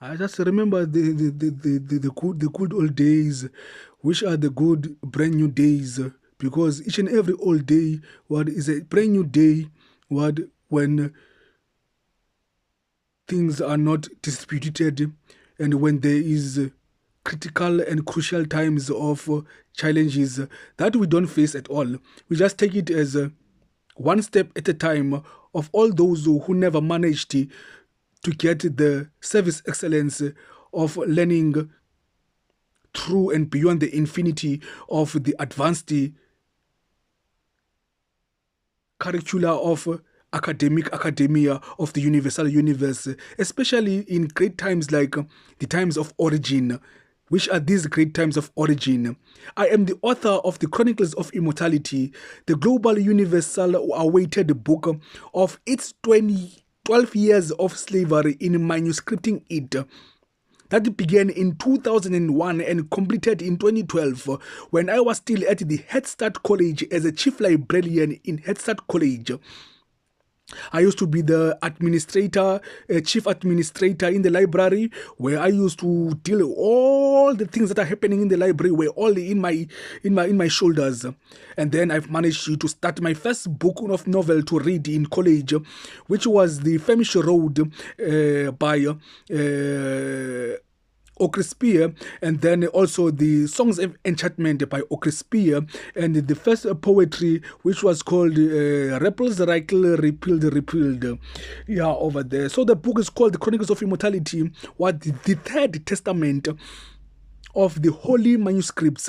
I just remember the good old days, which are the good brand new days, because each and every old day, what is a brand new day, what when things are not disputed, and when there is critical and crucial times of challenges that we don't face at all. We just take it as one step at a time of all those who never managed to get the service excellence of learning through and beyond the infinity of the advanced curricula of academia of the universal universe, especially in great times like the times of origin. Which are these great times of origin? I am the author of the Chronicles of Immortality, the global universal awaited book of its 12 years of slavery in manuscripting it, that began in 2001 and completed in 2012 when I was still at the Head Start College as a chief librarian in Head Start College. I used to be the administrator, chief administrator in the library, where I used to deal with all the things that are happening in the library were all in my shoulders. And then I've managed to start my first book of novel to read in college, which was The Flemish Road by O'Crispear, and then also the Songs of Enchantment by O'Crispear, and the first poetry, which was called Ripples, Rickle, Repealed. Yeah, over there. So the book is called The Chronicles of Immortality, what the third testament of the holy manuscripts,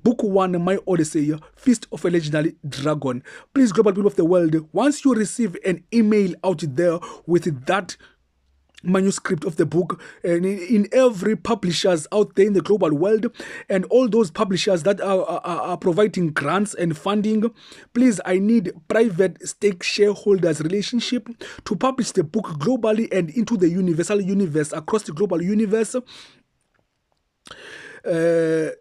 book 1, My Odyssey, Feast of a Legendary Dragon. Please, global people of the world, once you receive an email out there with that manuscript of the book, and in every publishers out there in the global world, and all those publishers that are providing grants and funding, please, I need private stake shareholders relationship to publish the book globally and into the universal universe, across the global universe. And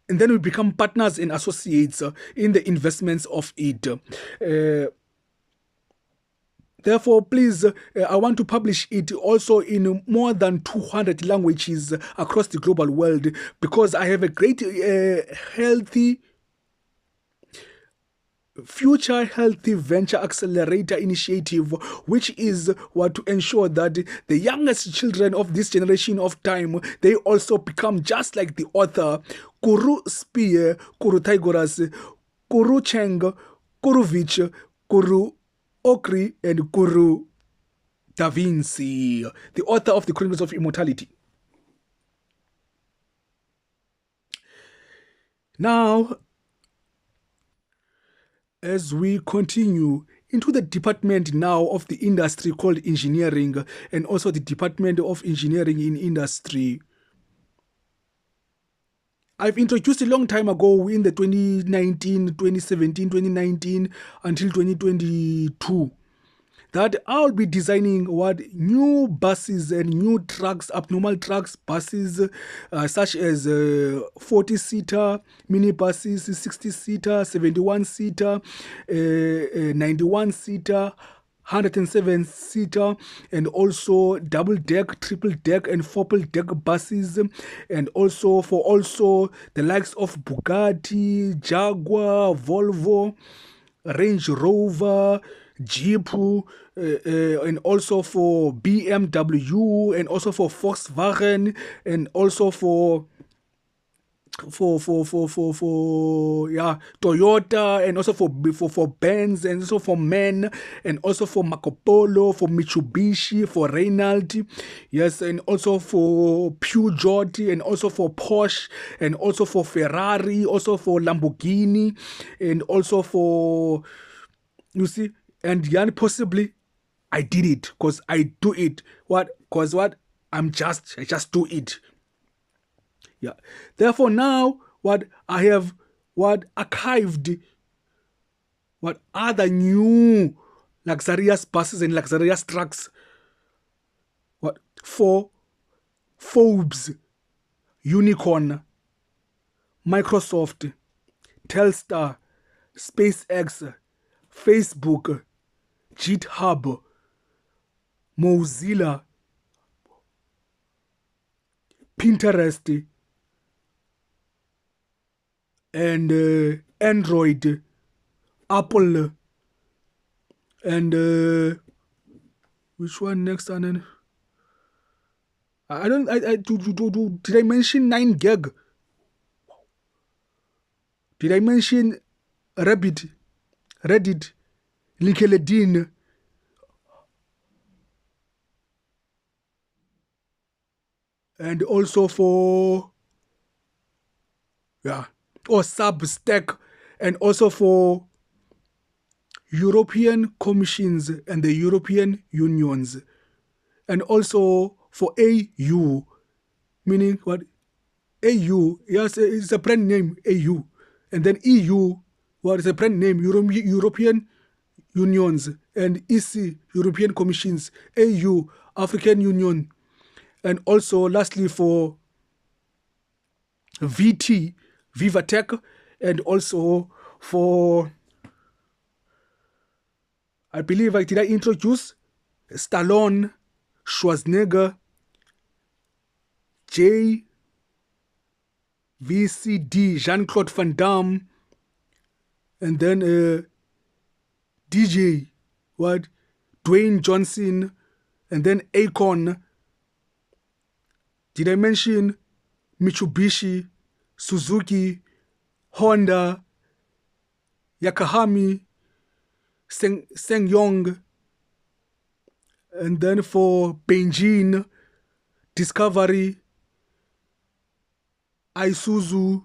then we become partners and associates in the investments of it. Therefore, please, I want to publish it also in more than 200 languages across the global world, because I have a great healthy future healthy venture accelerator initiative, which is what to ensure that the youngest children of this generation of time, they also become just like the author Kuru Spear, Kuru Tigoras, Kuru Cheng, Kuru Vich, Kuru Okri, and Kuru Da Vinci, the author of the Chronicles of Immortality. Now, as we continue into the department now of the industry called engineering, and also the department of engineering in industry, I've introduced a long time ago in the 2019, 2017, 2019 until 2022 that I'll be designing what new buses and new trucks, abnormal trucks, buses such as 40-seater, minibuses, 60-seater, 71-seater, 91-seater, 107-seater, and also double-deck, triple-deck, and four-deck buses, and also for the likes of Bugatti, Jaguar, Volvo, Range Rover, Jeep, and also for BMW, and also for Volkswagen, and also for Toyota, and also for Benz, and also for Men, and also for Marco Polo, for Mitsubishi, for Renault, yes, and also for Peugeot, and also for Porsche, and also for Ferrari, also for Lamborghini, and also for, you see, and possibly I did it because I do it. What? Because what? I just do it. Yeah. Therefore, now what I have archived what other new luxurious buses and luxurious trucks. What for? Forbes, Unicorn, Microsoft, Telstar, SpaceX, Facebook, GitHub, Mozilla, Pinterest, and Android, Apple, and which one next? And then I don't. Did I mention 9gag? Did I mention Reddit, LinkedIn, and also for or Substack, and also for European Commissions and the European Unions, and also for AU, meaning what? AU, yes, it's a brand name, AU. And then EU, what is a brand name, European Unions, and EC, European Commissions, AU, African Union, and also lastly for VT, Vivatech, and also for, I believe did I introduce Stallone, Schwarzenegger, VCD, Jean-Claude Van Damme, and then DJ, what? Dwayne Johnson, and then Akon. Did I mention Mitsubishi, Suzuki, Honda, Yakahami, Sengyong, and then for Beijing, Discovery, Isuzu.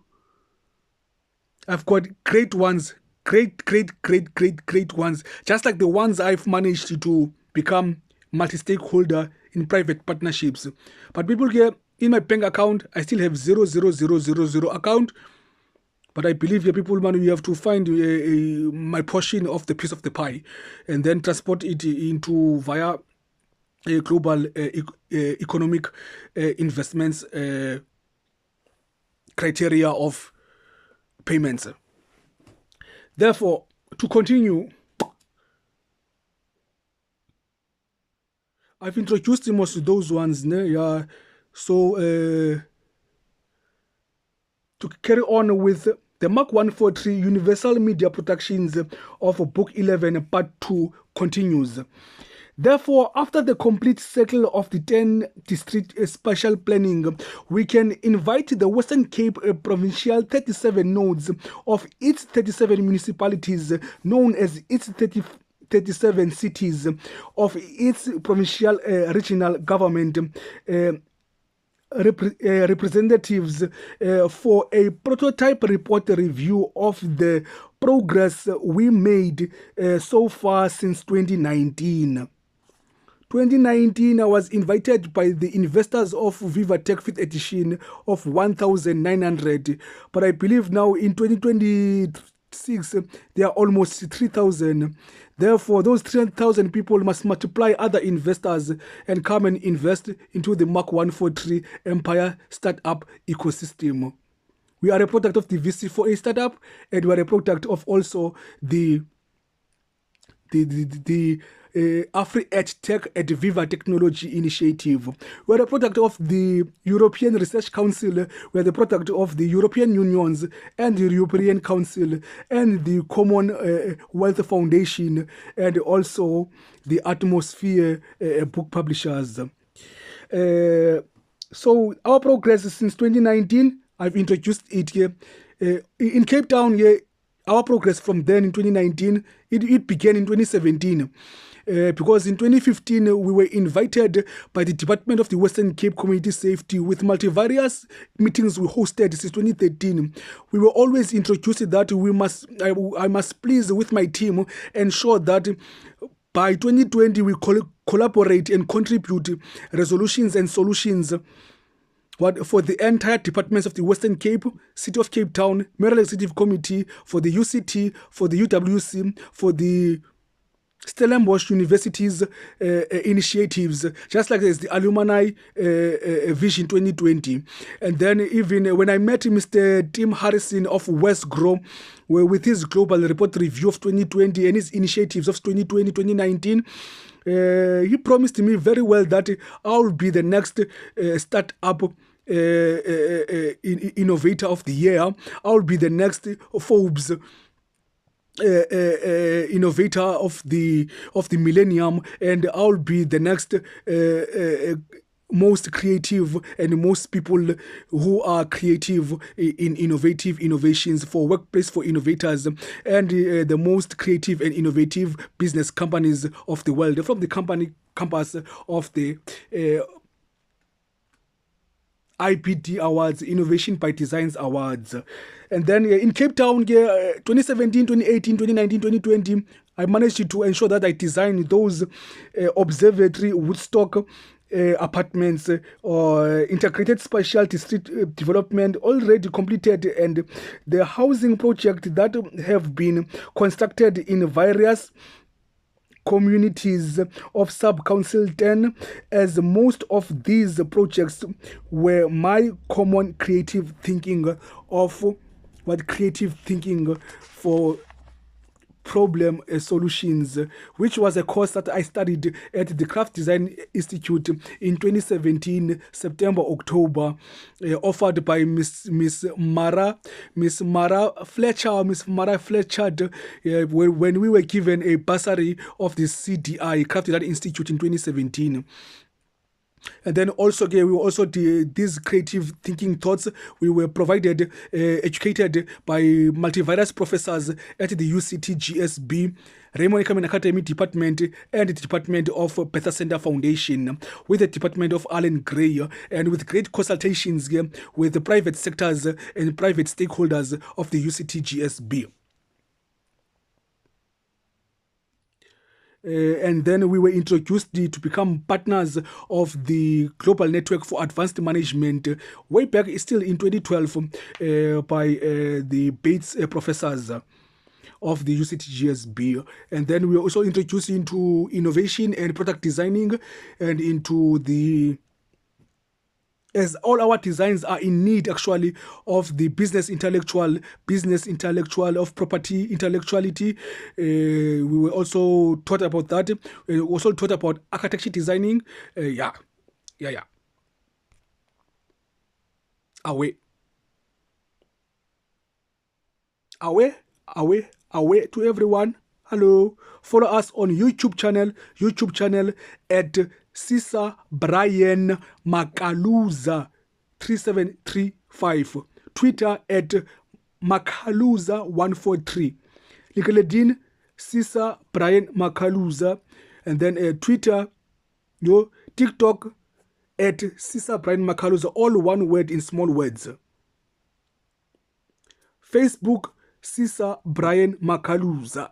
I've got great ones, great ones, just like the ones I've managed to become multi-stakeholder in private partnerships. But people here, in my bank account, I still have 0.0000 account. But I believe here, people, man, we have to find my portion of the piece of the pie, and then transport it into via a global economic investments criteria of payments. Therefore, to continue, I've introduced most of those ones. Yeah. So to carry on with the Mak143 Universal Media Productions of Book 11 Part 2 continues. Therefore, after the complete cycle of the 10 district spatial planning, we can invite the Western Cape Provincial 37 nodes of its 37 municipalities, known as its 37 cities, of its provincial regional government representatives for a prototype report review of the progress we made so far since 2019. 2019, I was invited by the investors of Vivatech 5th edition of 1,900, but I believe now in 2026, there are almost 3,000. Therefore, those 3,000 people must multiply other investors and come and invest into the Mak143 Empire startup ecosystem. We are a product of the VC4A startup, and we are a product of also the Afri-Edge Tech at Viva Technology Initiative. We're a product of the European Research Council. We're the product of the European Unions and the European Council and the Commonwealth Foundation, and also the Atmosphere book publishers. So our progress since 2019, I've introduced it here. In Cape Town, here, our progress from then in 2019, it began in 2017. Because in 2015, we were invited by the Department of the Western Cape Community Safety with multivarious meetings we hosted since 2013. We were always introduced that I must please with my team ensure that by 2020 we collaborate and contribute resolutions and solutions for the entire departments of the Western Cape, City of Cape Town, Mayoral Executive Committee, for the UCT, for the UWC, for the Stellenbosch University's initiatives, just like there's the Alumni Vision 2020. And then even when I met Mr. Tim Harrison of West Grow, with his global report review of 2020 and his initiatives of 2020-2019, he promised me very well that I'll be the next startup innovator of the year. I'll be the next Forbes innovator of the millennium, and I'll be the next most creative, and most people who are creative in innovations for workplace for innovators, and the most creative and innovative business companies of the world from the campus of the IPD Awards, Innovation by Designs Awards. And then in Cape Town, 2017, 2018, 2019, 2020, I managed to ensure that I designed those observatory Woodstock apartments or integrated specialty street development already completed, and the housing project that have been constructed in various communities of sub-council 10, as most of these projects were my common creative thinking for problem solutions, which was a course that I studied at the Craft Design Institute in 2017, September, October, offered by Miss Mara Fletcher, when we were given a bursary of the CDI, Craft Design Institute, in 2017. And then also, we also did these creative thinking thoughts. We were provided, educated by multivarious professors at the UCT GSB, Raymond Economic Academy Department, and the Department of Bethesda Center Foundation, with the Department of Alan Gray, and with great consultations with the private sectors and private stakeholders of the UCT GSB. And then we were introduced to become partners of the Global Network for Advanced Management way back still in 2012 by the Bates professors of the UCT GSB. And then we were also introduced into innovation and product designing, and into the, as all our designs are in need actually of the business intellectual, of property intellectuality. We were also taught about that. We also taught about architecture designing. Away to everyone. Hello. Follow us on YouTube channel at Sisa Brian Makaluza 3735. Twitter at Mak143. LinkedIn Sisa Brian Makaluza, and then Twitter, TikTok at Sisa Brian Makaluza, all one word in small words. Facebook Sisa Brian Makaluza.